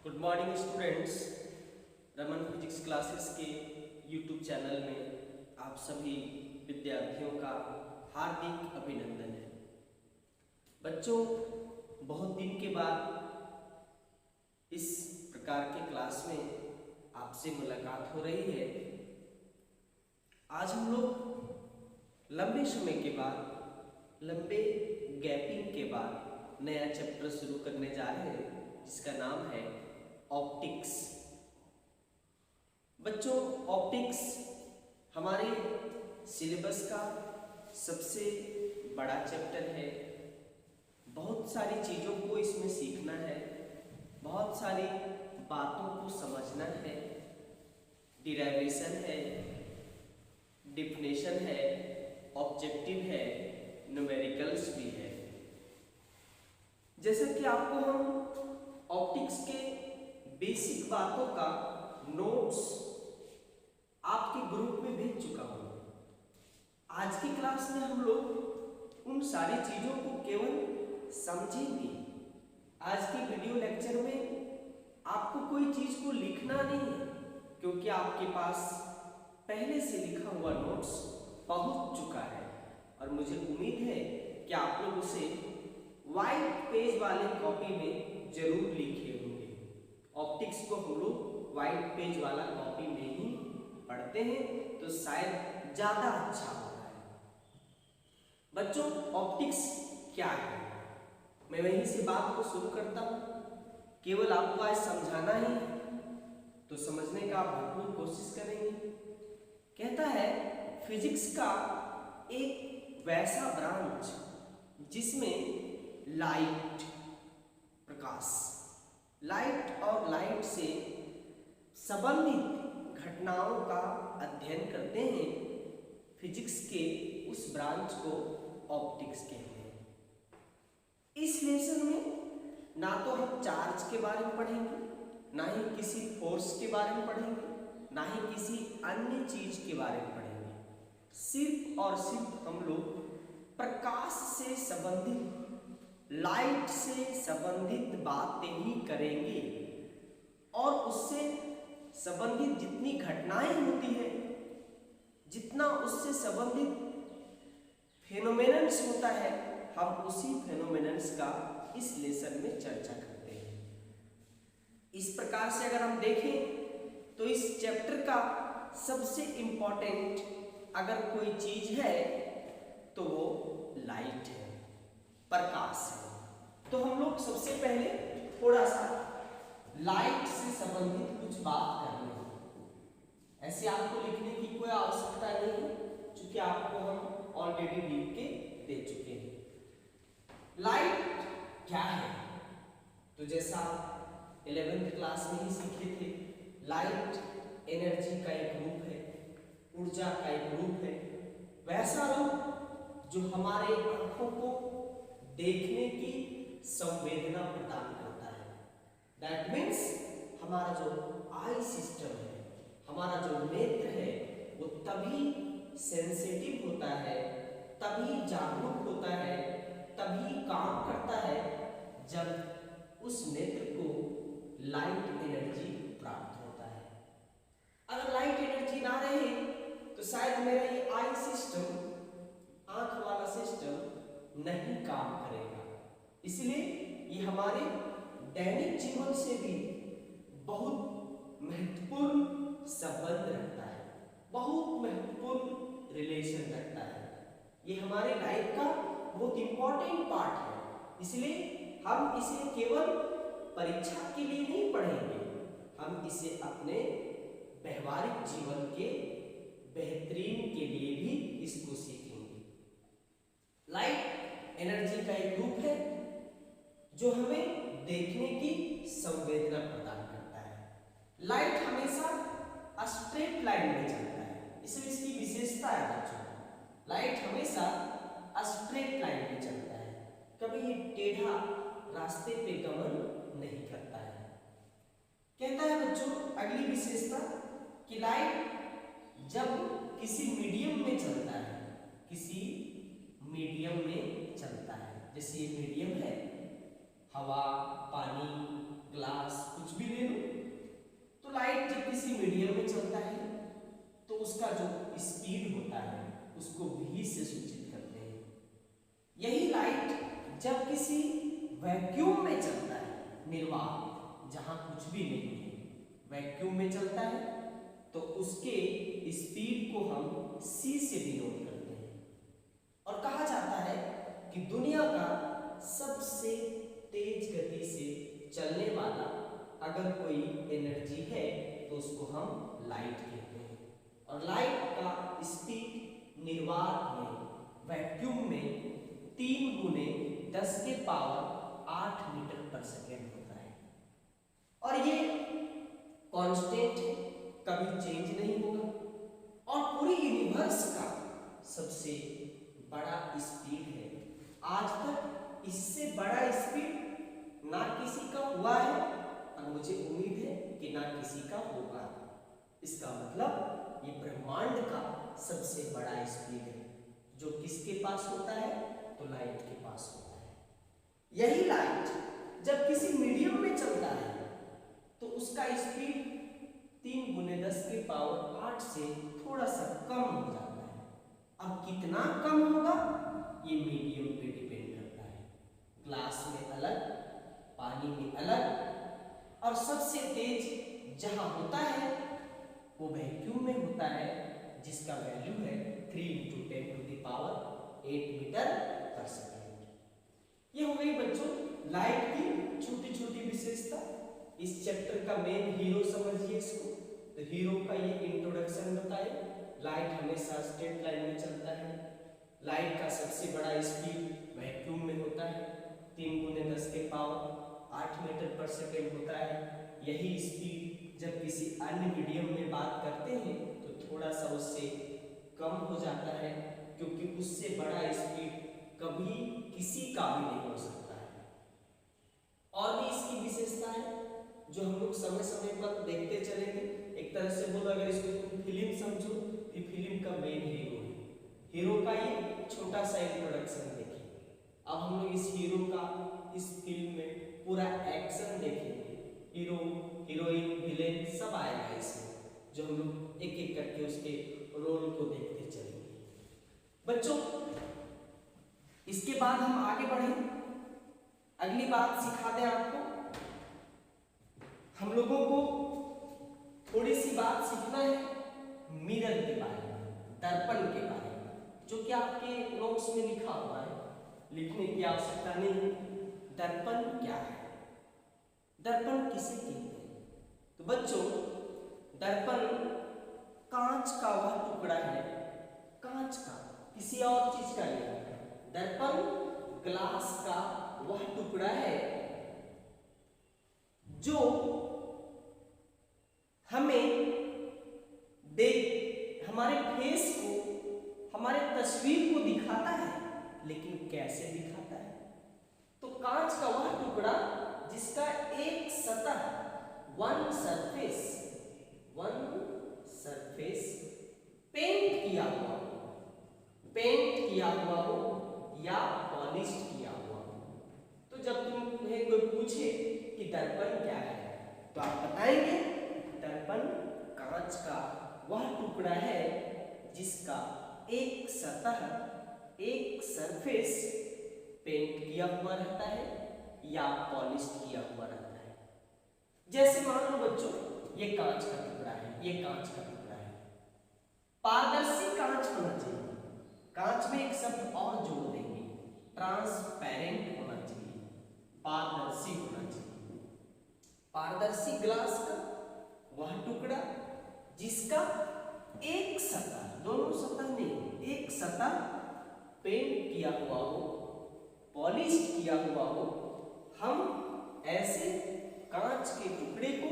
Good morning students. Raman physics classes के YouTube channel में आप सभी विद्यार्थियों का हार्दिक अभिनंदन है। बच्चों, बहुत दिन के बाद इस प्रकार के क्लास में आपसे मुलाकात हो रही है। आज हम लोग लंबे समय के बाद, लंबे गैपिंग के बाद नया चैप्टर शुरू करने जा रहे हैं जिसका नाम है ऑप्टिक्स। बच्चों, ऑप्टिक्स हमारे सिलेबस का सबसे बड़ा चैप्टर है। बहुत सारी चीज़ों को इसमें सीखना है, बहुत सारी बातों को समझना है। डिराइवेशन है, डिफिनेशन है, ऑब्जेक्टिव है, न्यूमेरिकल्स भी है। जैसा कि आपको हम ऑप्टिक्स के बेसिक बातों का नोट्स आपके ग्रुप में भेज चुका हूं। आज की क्लास में हम लोग उन सारी चीजों को केवल समझेंगे। आज की वीडियो लेक्चर में आपको कोई चीज को लिखना नहीं है, क्योंकि आपके पास पहले से लिखा हुआ नोट्स पहुंच चुका है और मुझे उम्मीद है कि आप लोग उसे व्हाइट पेज वाले कॉपी में जरूर लिखे होंगे। ऑप्टिक्स को हम लोग व्हाइट पेज वाला कॉपी में ही पढ़ते हैं तो शायद ज्यादा अच्छा होता है। बच्चों, ऑप्टिक्स क्या है, मैं वहीं से बात को शुरू करता हूं। केवल आपको आज समझाना ही तो समझने का आप भरपूर कोशिश करेंगे। कहता है फिजिक्स का एक वैसा ब्रांच जिसमें लाइट, प्रकाश, लाइट और लाइट से संबंधित घटनाओं का अध्ययन करते हैं, फिजिक्स के उस ब्रांच को ऑप्टिक्स कहते हैं। इस लेसन में ना तो हम चार्ज के बारे में पढ़ेंगे, ना ही किसी फोर्स के बारे में पढ़ेंगे, ना ही किसी अन्य चीज के बारे में पढ़ेंगे। सिर्फ और सिर्फ हम लोग प्रकाश से संबंधित, लाइट से संबंधित बातें ही करेंगे और उससे संबंधित जितनी घटनाएं होती है, जितना उससे संबंधित फेनोमेनन्स होता है, हम उसी फेनोमेनन्स का इस लेसन में चर्चा करते हैं। इस प्रकार से अगर हम देखें तो इस चैप्टर का सबसे इंपॉर्टेंट अगर कोई चीज है तो वो लाइट है, प्रकाश है। तो हम लोग सबसे पहले थोड़ा सा लाइट से संबंधित कुछ बात कर लें। ऐसे आपको लिखने की कोई आवश्यकता नहीं है, क्योंकि आपको हम ऑलरेडी लिख के दे चुके हैं। लाइट क्या है? तो जैसा 11th क्लास में ही सीखे थे, लाइट एनर्जी का एक रूप है, ऊर्जा का एक रूप है। वैसा रूप जो हमारे आंखों को देखने की संवेदना प्रदान करता है। दैट मीन्स हमारा जो आई सिस्टम है, हमारा जो नेत्र है, वो तभी सेंसिटिव होता है, तभी जागरूक होता है, तभी काम करता है जब उस नेत्र को लाइट एनर्जी प्राप्त होता है। अगर लाइट एनर्जी ना रहे तो शायद मेरा ये आई सिस्टम, आंख वाला सिस्टम नहीं काम करेगा। इसलिए ये हमारे दैनिक जीवन से भी बहुत महत्वपूर्ण संबंध रखता है, बहुत महत्वपूर्ण रिलेशन रखता है। ये हमारे लाइफ का बहुत इंपॉर्टेंट पार्ट है। इसलिए हम इसे केवल परीक्षा के लिए नहीं पढ़ेंगे, हम इसे अपने व्यवहारिक जीवन के बेहतरीन के लिए भी इसको सीखेंगे। लाइट एनर्जी का एक रूप है जो हमें देखने की संवेदना प्रदान करता है। लाइट हमेशा स्ट्रेट लाइन में चलता है, इसमें इसकी विशेषता है बच्चों। लाइट हमेशा स्ट्रेट लाइन में चलता है, कभी ये टेढ़ा रास्ते पे गमन नहीं करता है। कहता है बच्चों अगली विशेषता कि लाइट जब किसी मीडियम में चलता है, किसी मीडियम में चलता है, जैसे ये मीडियम है, हवा, पानी, ग्लास, कुछ भी ले उसका जो स्पीड होता है उसको v से सूचित करते हैं। यही लाइट जब किसी वैक्यूम में चलता है, निर्वात जहां कुछ भी नहीं है, वैक्यूम में चलता है, तो उसके स्पीड को हम c से डिनोट करते हैं। और कहा जाता है कि दुनिया का सबसे तेज गति से चलने वाला अगर कोई एनर्जी है तो उसको हम लाइट कहते हैं। और लाइट का स्पीड निर्वात में, वैक्यूम में 3 गुने 10 के पावर 8 मीटर पर सेकेंड होता है। और ये कांस्टेंट है, कभी चेंज नहीं होगा। और पूरी यूनिवर्स का सबसे बड़ा स्पीड है। आज तक इससे बड़ा स्पीड ना किसी का हुआ है और मुझे उम्मीद है कि ना किसी का होगा। इसका मतलब ये ब्रह्मांड का सबसे बड़ा स्पीड है, जो किसके पास होता है, तो लाइट के पास होता है। यही लाइट जब किसी मीडियम में चलता है तो उसका स्पीड 3 गुने 10 के पावर 8 से थोड़ा सा कम हो जाता है। अब कितना कम होगा ये मीडियम पे डिपेंड करता है। ग्लास में अलग, पानी में अलग। और सबसे तेज जहां होता है वो वैक्यूम में होता है, जिसका वैल्यू है 3 × 10⁸ मीटर पर सेकेंड। ये हो गई बच्चों लाइट की छोटी छोटी विशेषता। इस चैप्टर का मेन हीरो समझिए इसको। तो हीरो का ये इंट्रोडक्शन बताए। लाइट हमेशा स्ट्रेट लाइन में चलता है। लाइट का सबसे बड़ा स्पीड वैक्यूम में होता है, 3 गुने 10 के पावर 8 मीटर पर सेकेंड होता है। यही स्पीड जब किसी अन्य मीडियम में बात करते हैं तो थोड़ा सा उससे कम हो जाता है, क्योंकि उससे बड़ा स्पीड कभी किसी का भी नहीं हो सकता है। और भी इसकी विशेषता है जो हम लोग समय समय पर देखते चलेंगे। एक तरह से बोलो, अगर इसको तुम फिल्म समझो तो फिल्म का मेन हीरो है। हीरो का ये छोटा सा इंट्रोडक्शन देखिए। अब हम लोग इस हीरो का इस फिल्म में पूरा एक्शन देखेंगे। हीरो, हीरोइन, विलेन सब आएगा इसमें, जो हम लोग एक एक करके उसके रोल को देखते चलेंगे। बच्चों इसके बाद हम आगे बढ़े, अगली बात सिखा दें आपको। हम लोगों को थोड़ी सी बात सीखना है मिरर के बारे में, दर्पण के बारे में, जो कि आपके नोट्स में लिखा हुआ है, लिखने की आवश्यकता नहीं। दर्पण क्या है, दर्पण किसे कहते हैं? तो बच्चों दर्पण कांच का वह टुकड़ा है, कांच का, किसी और चीज का नहीं। दर्पण ग्लास का वह टुकड़ा है जो हमें हमारे फेस को, हमारे तस्वीर को दिखाता है, लेकिन कैसे दिखाता है? तो कांच का वह टुकड़ा जिसका एक सतह, वन सरफेस पेंट किया हुआ हो या पॉलिश किया हुआ हो। तो जब तुम्हें कोई पूछे कि दर्पण क्या है तो आप बताएंगे दर्पण कांच का वह टुकड़ा है जिसका एक सतह, एक सरफेस पेंट किया हुआ रहता है या पॉलिश किया हुआ रहता है। जैसे मान लो बच्चों ये कांच का टुकड़ा है, ये कांच का टुकड़ा है, पारदर्शी कांच होना चाहिए। कांच में एक शब्द और जोड़ देंगे, ट्रांसपेरेंट होना चाहिए, पारदर्शी होना चाहिए। पारदर्शी ग्लास का वह टुकड़ा जिसका एक सतह, दोनों सतह नहीं, एक सतह पेंट किया हुआ हो, पॉलिश किया हुआ हो, हम ऐसे कांच के टुकड़े को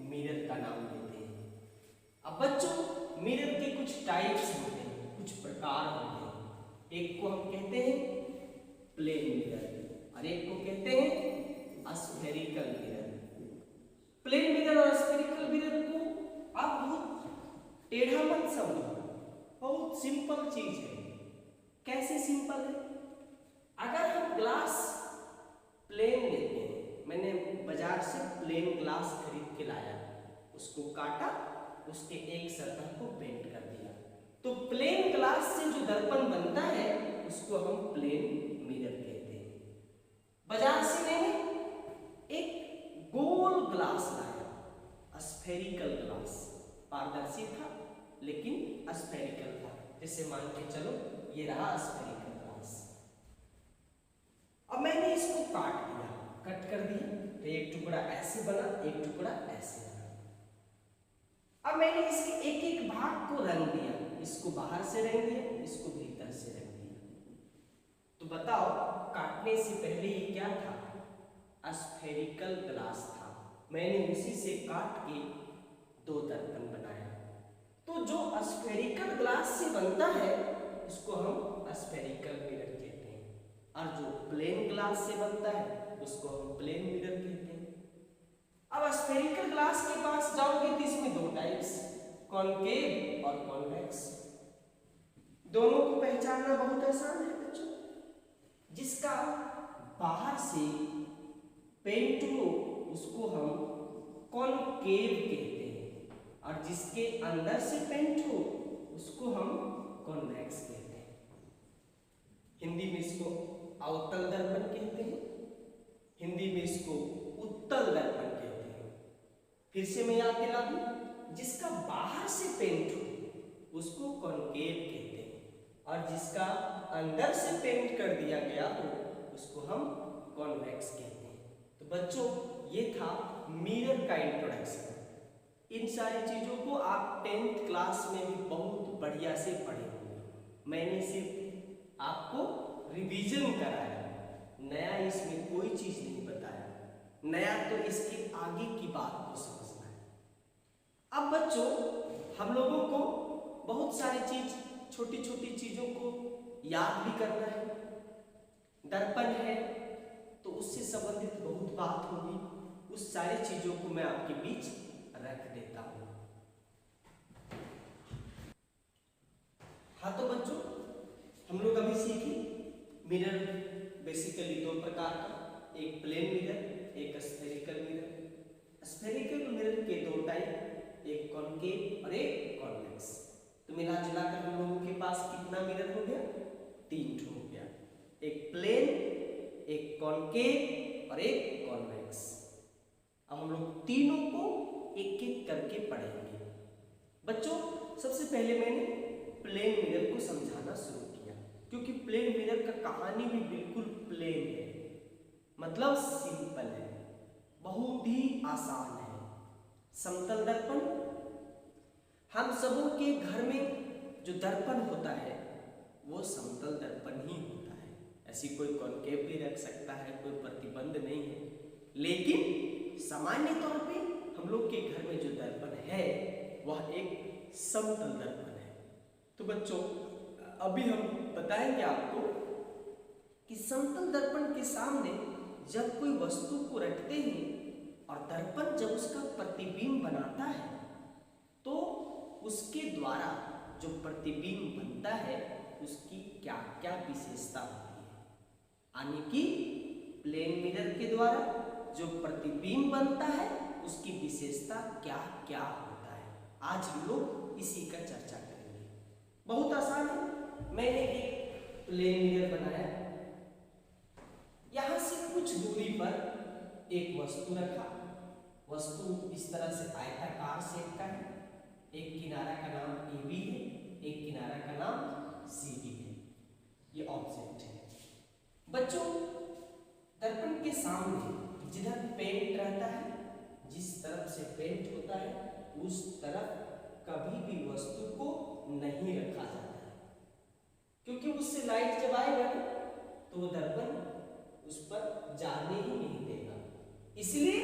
मिरर का नाम देते हैं। अब बच्चों मिरर के कुछ टाइप्स होते हैं, कुछ प्रकार होते हैं। एक को हम कहते हैं प्लेन मिरर और एक को कहते हैं स्फेरिकल मिरर। प्लेन मिरर और स्फेरिकल मिरर को आप बहुत टेढ़ा मत समझो, बहुत सिंपल चीज है। कैसे सिंपल है? अगर हम ग्लास प्लेन लेते हैं, मैंने बाजार से प्लेन ग्लास खरीद के लाया, उसको काटा, उसके एक सतह को पेंट कर दिया। तो प्लेन ग्लास से जो दर्पण बनता है उसको हम प्लेन मिरर कहते हैं। बाजार से मैंने एक गोल ग्लास लाया, स्फेरिकल ग्लास, पारदर्शी था लेकिन स्फेरिकल था। जैसे मान के चलो ये रहा स्फेरिकल ग्लास। अब मैंने इसको काट दिया, कट कर दिया, तो एक टुकड़ा ऐसे बना, एक टुकड़ा ऐसे बना। अब मैंने इसके एक एक भाग को रंग दिया, इसको बाहर से रंग दिया, इसको भीतर से रंग दिया। तो बताओ काटने से पहले ये क्या था? स्फेरिकल ग्लास था। मैंने उसी से काट के दो दर्पण बनाया। तो जो स्फेरिकल ग्लास से बनता है उसको हम स्फेरिकल मिरर कहते हैं, और जो प्लेन ग्लास से बनता है उसको हम प्लेन मिरर कहते हैं। अब स्फेरिकल ग्लास के पास जाओगे तो इसमें दो टाइप्स, कॉनकेव और कॉन्वेक्स। दोनों को पहचानना बहुत आसान है बच्चों। जिसका बाहर से पेंट हो उसको हम कॉनकेव कहते हैं, और जिसके अंदर से पेंट हो उसको हम कॉन्वेक्स कहते हैं। हिंदी में इसको अवतल दर्पण कहते हैं, हिंदी में इसको उत्तल दर्पण कहते हैं। फिर से मैं याद दिला दूं, जिसका बाहर से पेंट हो उसको कॉनकेव कहते हैं, और जिसका अंदर से पेंट कर दिया गया हो उसको हम कॉन्वेक्स कहते हैं। तो बच्चों ये था मिरर का इंट्रोडक्शन। इन सारी चीजों को आप 10th क्लास में भी बहुत बढ़िया से पढ़े होंगे। मैंने सिर्फ आपको रिवीजन कराया, नया इसमें कोई चीज नहीं बताया। नया तो इसके आगे की बात को समझना है। अब बच्चों हम लोगों को बहुत सारी चीज, छोटी छोटी चीजों को याद भी करना है। दर्पण है तो उससे संबंधित बहुत बात होगी, उस सारी चीजों को मैं आपके बीच रख देता हूं। हाँ तो बच्चों हम लोग अभी सीखे मिरर बेसिकली दो प्रकार का, एक प्लेन मिरर, एक स्फेरिकल मिरर। स्फेरिकल मिरर के दो टाइप, एक कॉनकेव और एक कॉन्वेक्स। तो मिला जुलाकर हम लोगों के पास कितना मिरर हो गया? 3 ठो हो गया, एक प्लेन, एक कॉनकेव और एक कॉन्वेक्स। अब हम लोग तीनों को एक एक करके पढ़ेंगे। बच्चों सबसे पहले मैंने प्लेन मिरर को समझाना शुरू किया, क्योंकि प्लेन मिरर का कहानी भी बिल्कुल प्लेन है, मतलब सिंपल है, बहुत ही आसान है। समतल दर्पण, हम सबों के घर में जो दर्पण होता है वो समतल दर्पण ही होता है। ऐसी कोई कॉनकेव भी रख सकता है, कोई प्रतिबंध नहीं है, लेकिन सामान्य तौर पे हम लोग के घर में जो दर्पण है वह एक समतल दर्पण है। तो बच्चों अभी हम बताएंगे आपको कि समतल दर्पण के सामने जब कोई वस्तु को रखते हैं और दर्पण जब उसका प्रतिबिंब बनाता है तो उसके द्वारा जो प्रतिबिंब बनता है उसकी क्या क्या विशेषता होती है। यानी कि प्लेन मिरर के द्वारा जो प्रतिबिंब बनता है उसकी विशेषता क्या क्या होता है, आज हम लोग इसी का चर्चा करेंगे। बहुत आसान है। मैंने एक प्लेन मिरर बनाया, यहां से कुछ दूरी पर एक वस्तु रखा। वस्तु इस तरह से आयताकार शेप का है, एक किनारा का नाम AB है, एक किनारा का नाम CB है। ये ऑब्जेक्ट है। बच्चों दर्पण के सामने जिधर पेंट रहता है, जिस तरफ से पेंट होता है उस तरफ कभी भी वस्तु को नहीं रखा जाता है, क्योंकि उससे लाइट जब आएगा तो वो दर्पण उस पर जाने ही नहीं देगा। इसलिए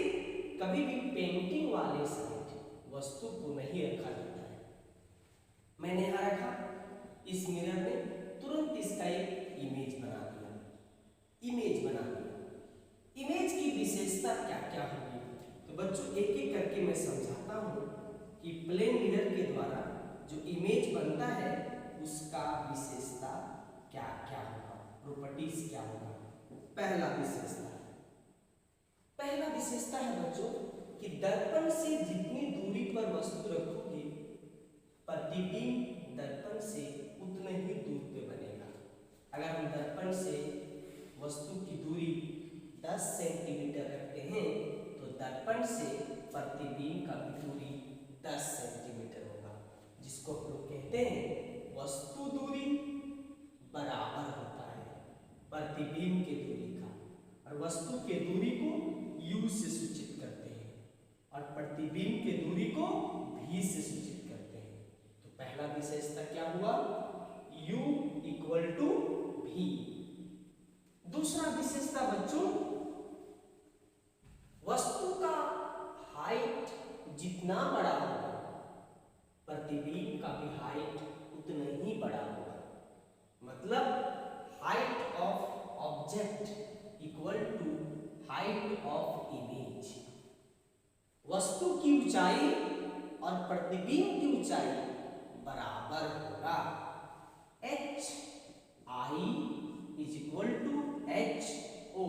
कभी भी पेंटिंग वाले साइड वस्तु को नहीं रखा जाता है। मैंने यहां रखा, इस मिरर ने तुरंत इसका एक इमेज बना दिया। इमेज की विशेषता क्या क्या होगी तो बच्चों एक एक करके मैं समझाता हूं कि प्लेन मिरर के द्वारा जो इमेज बनता है उसका विशेषता क्या क्या होगा, प्रॉपर्टीज क्या होगा। पहला विशेषता है बच्चों कि दर्पण से जितनी दूरी पर वस्तु रखोगे प्रतिबिंब दर्पण से उतने ही दूर पे बनेगा। अगर हम दर्पण से वस्तु की दूरी 10 सेंटीमीटर रखते हैं तो दर्पण से प्रतिबिंब का भी दूरी 10 सेंटीमीटर होगा, जिसको हम लोग कहते हैं वस्तु दूरी बराबर होता है प्रतिबिंब के दूरी का, और वस्तु के दूरी को u से सूचित करते हैं और प्रतिबिंब के दूरी को v से सूचित करते हैं। तो पहला विशेषता क्या हुआ, u इक्वल टू v। दूसरा विशेषता बच्चों, वस्तु का हाइट जितना बड़ा होगा प्रतिबिंब का भी हाइट उतना ही बड़ा होगा। मतलब height of object equal to height of image. वस्तु की ऊंचाई और प्रतिबिंब की ऊंचाई बराबर होगा। h i is equal to h o।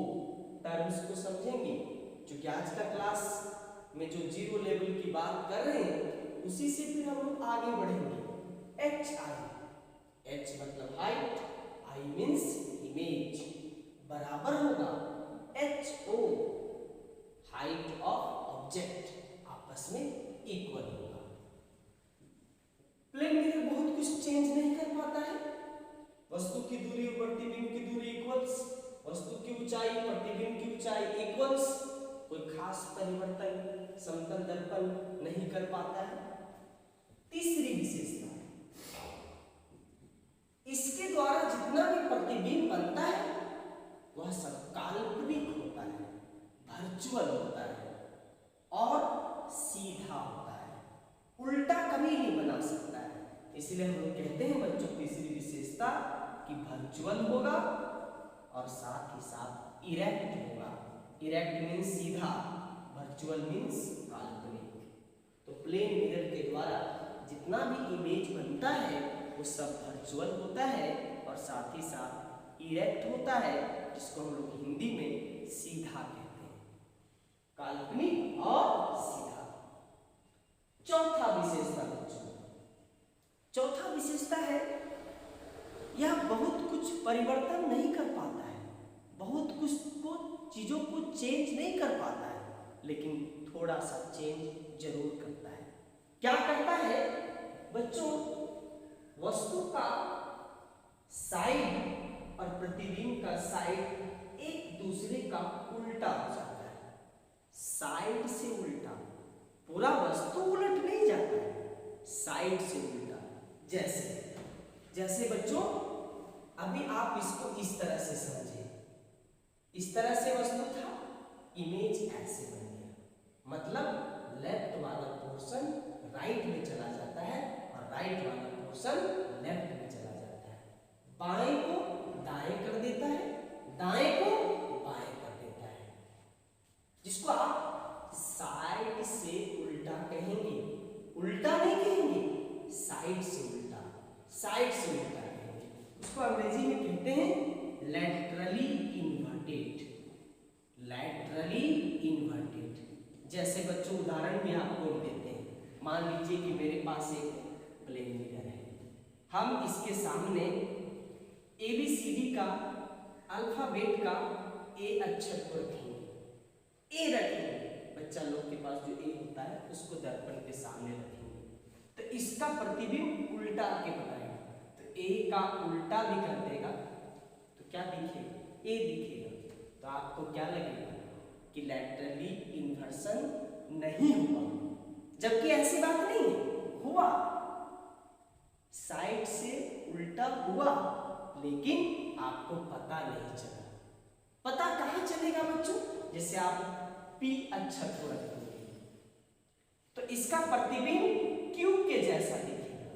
Terms को समझेंगे, क्योंकि आज का क्लास में जो जीरो लेवल की बात कर रहे हैं उसी से फिर हम लोग आगे बढ़ेंगे। h मतलब हाइट, i मीन्स इमेज, बराबर होगा h o height of object, आपस में इक्वल होगा। प्लेन मिरर बहुत कुछ चेंज नहीं कर पाता है। वस्तु की दूरी और प्रतिबिंब की दूरी इक्वल्स, वस्तु की ऊंचाई प्रतिबिंब की ऊंचाई इक्वल्स, कोई खास परिवर्तन समतल दर्पण नहीं कर पाता है। तीसरी विशेषता, इसके द्वारा जितना भी प्रतिबिंब बनता है वह सब काल्पनिक होता है, वर्चुअल होता है और सीधा होता है, उल्टा कभी नहीं बना सकता है। इसलिए हम लोग कहते हैं बच्चों तीसरी विशेषता कि वर्चुअल होगा और साथ ही साथ इरेक्ट होगा। इरेक्ट मीन्स सीधा, वर्चुअल मीन्स काल्पनिक। तो प्लेन मिरर के द्वारा जितना भी इमेज बनता है वो सब वर्चुअल होता है और साथ ही साथ इरेक्ट होता है, जिसको हम लोग हिंदी में सीधा कहते हैं, काल्पनिक और सीधा। चौथा विशेषता बच्चों, चौथा विशेषता है यह बहुत कुछ परिवर्तन नहीं कर पाता है, बहुत कुछ को चीजों को चेंज नहीं कर पाता है, लेकिन थोड़ा सा चेंज जरूर करता है। क्या करता है बच्चों, वस्तु का साइड और प्रतिबिंब का साइड एक दूसरे का उल्टा हो जाता है। साइड से उल्टा, पूरा वस्तु उलट नहीं जाता है, साइड से उल्टा। जैसे जैसे बच्चों अभी आप इसको इस तरह से समझिए, इस तरह से वस्तु था, इमेज ऐसे बन गया, मतलब लेफ्ट वाला पोर्शन राइट में चला जाता है और राइट वाला पोर्शन लेफ्ट में चला जाता है, बाएं को दाएं कर देता है, दाएं को बाएं कर देता है, जिसको आप साइड से उल्टा कहेंगे। उल्टा नहीं कहेंगे, साइड से उल्टा, साइड से उल्टा कहेंगे। उसको अंग्रेजी में कहते हैं लैटरली इन्वर्टेड, लैटरली इन्वर्टेड। जैसे बच्चों उदाहरण भी आपको देते हैं, मान लीजिए कि मेरे पास एक प्लेन मिरर है, हम इसके सामने ABCD का अल्फाबेट का ए अक्षर को रखेंगे, ए रखेंगे, बच्चा लोग के पास जो ए होता है उसको दर्पण के सामने रखेंगे, तो इसका प्रतिबिंब उल्टा के बनाएगा, तो ए का उल्टा भी कर देगा तो क्या दिखेगा, ए दिखेगा। तो आपको क्या लगेगा कि लैटरली इन्वर्सन नहीं हुआ, जबकि ऐसी बात नहीं है, हुआ, साइड से उल्टा हुआ, लेकिन आपको पता नहीं चला। पता कहां चलेगा बच्चों, जैसे आप P अक्षर को रखेंगे तो इसका प्रतिबिंब Q के जैसा दिखेगा,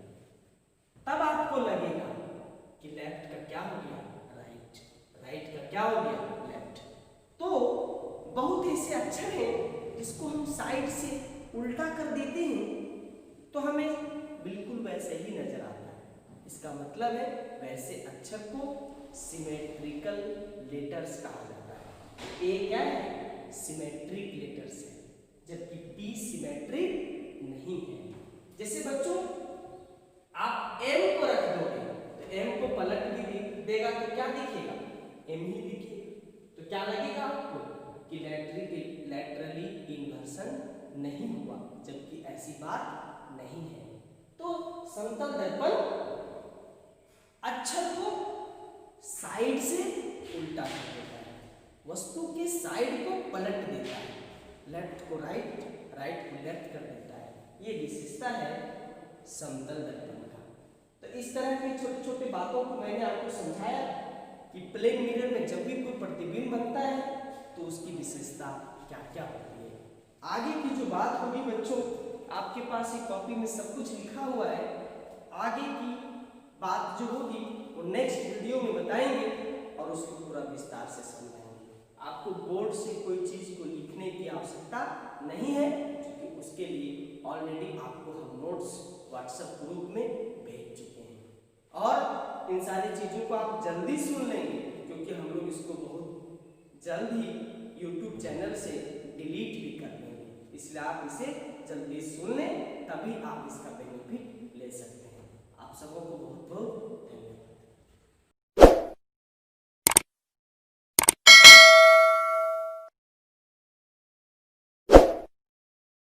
तब आपको लगेगा कि लेफ्ट का क्या हो गया राइट, राइट का क्या हो गया लेफ्ट। तो बहुत ऐसे अक्षर हैं जिसको हम साइड से उल्टा कर देते हैं तो हमें बिल्कुल वैसे ही नजर आता है। इसका मतलब है वैसे अक्षर को सिमेट्रिकल लेटर्स कहा जाता है। ए क्या है, सिमेट्रिक लेटर्स है, जबकि P सिमेट्रिक नहीं है। जैसे बच्चों फॉर्मेशन नहीं हुआ, जबकि ऐसी बात नहीं है। तो समतल दर्पण अक्षर को साइड से उल्टा कर देता है, वस्तु के साइड को पलट देता है, लेफ्ट को राइट, राइट को लेफ्ट कर देता है। ये विशेषता है समतल दर्पण का। तो इस तरह की छोटे छोटे बातों को मैंने आपको समझाया कि प्लेन मिरर में जब भी कोई प्रतिबिंब बनता है तो उसकी विशेषता क्या क्या होती है। आगे की जो बात होगी बच्चों, आपके पास ये कॉपी में सब कुछ लिखा हुआ है, आगे की बात जो होगी वो नेक्स्ट वीडियो में बताएंगे और उसको पूरा विस्तार से समझाएंगे। आपको बोर्ड से कोई चीज को लिखने की आवश्यकता नहीं है, क्योंकि उसके लिए ऑलरेडी आपको हम नोट्स व्हाट्सएप ग्रुप में भेज चुके हैं और इन सारी चीजों को आप जल्दी सुन लेंगे, क्योंकि हम लोग इसको बहुत जल्द ही YouTube चैनल से डिलीट भी कर देंगे। इसलिए आप इसे जल्दी सुन लें, तभी आप इसका बेनिफिट ले सकते हैं। आप सबों को बहुत बहुत धन्यवाद।